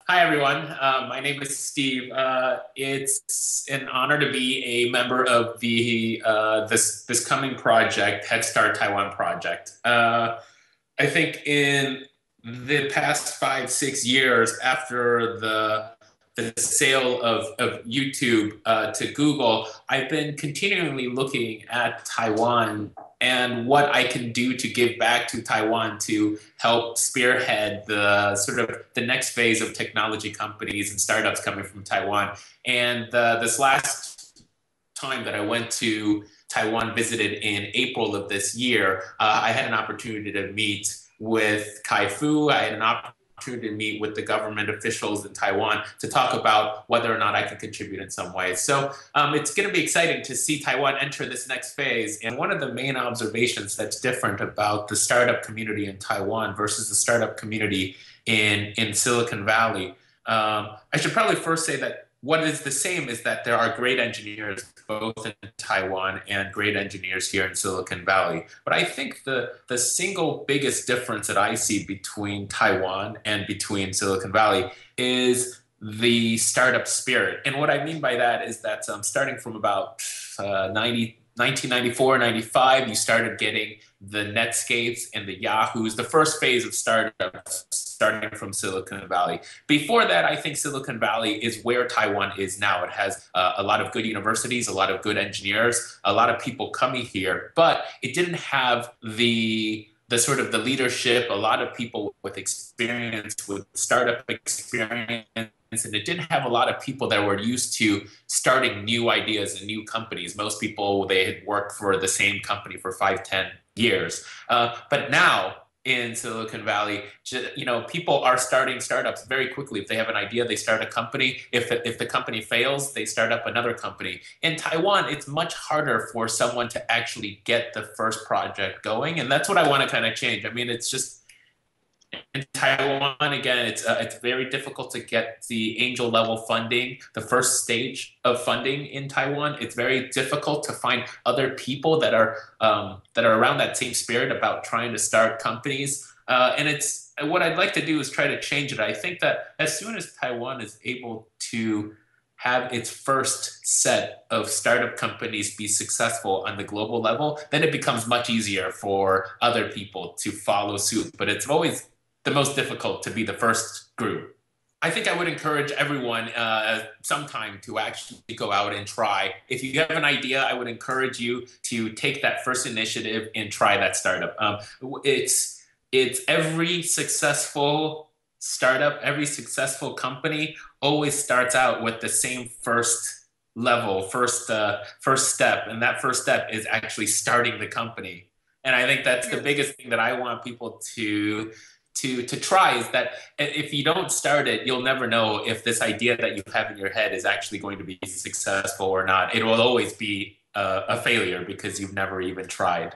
Hi, everyone. My name is Steve. It's an honor to be a member of the this coming project, Head Start Taiwan project. I think in the past 5, 6 years after the sale of YouTube to Google, I've been continually looking at Taiwan and what I can do to give back to Taiwan to help spearhead the sort of the next phase of technology companies and startups coming from Taiwan. And this last time that I went to Taiwan, visited in April of this year, I had an opportunity to meet with Kai Fu. I had an opportunity to meet with the government officials in Taiwan to talk about whether or not I can contribute in some way. So it's going to be exciting to see Taiwan enter this next phase. And one of the main observations that's different about the startup community in Taiwan versus the startup community in Silicon Valley, I should probably first say that what is the same is that there are great engineers both in Taiwan and great engineers here in Silicon Valley. But I think the single biggest difference that I see between Taiwan and between Silicon Valley is the startup spirit. And what I mean by that is that starting from about 1994, 95, you started getting the Netscapes and the Yahoos, the first phase of startups starting from Silicon Valley. Before that, I think Silicon Valley is where Taiwan is now. It has a lot of good universities, a lot of good engineers, a lot of people coming here, but it didn't have the sort of the leadership, a lot of people with experience, with startup experience, and it didn't have a lot of people that were used to starting new ideas and new companies. Most people, they had worked for the same company for 5, 10 years. But now in Silicon Valley, people are starting startups very quickly. If they have an idea, they start a company. If the company fails, they start up another company. In Taiwan, it's much harder for someone to actually get the first project going, and that's what I want to kind of change. I mean, it's just in Taiwan, again, it's very difficult to get the angel level funding, the first stage of funding in Taiwan. It's very difficult to find other people that are around that same spirit about trying to start companies. And it's what I'd like to do is try to change it. I think that as soon as Taiwan is able to have its first set of startup companies be successful on the global level, then it becomes much easier for other people to follow suit. But it's always the most difficult to be the first group. I think I would encourage everyone sometime to actually go out and try. If you have an idea, I would encourage you to take that first initiative and try that startup. It's every successful startup, every successful company always starts out with the same first level, first step, and that first step is actually starting the company. And I think that's the biggest thing that I want people to try is that if you don't start it, you'll never know if this idea that you have in your head is actually going to be successful or not. It will always be a failure because you've never even tried.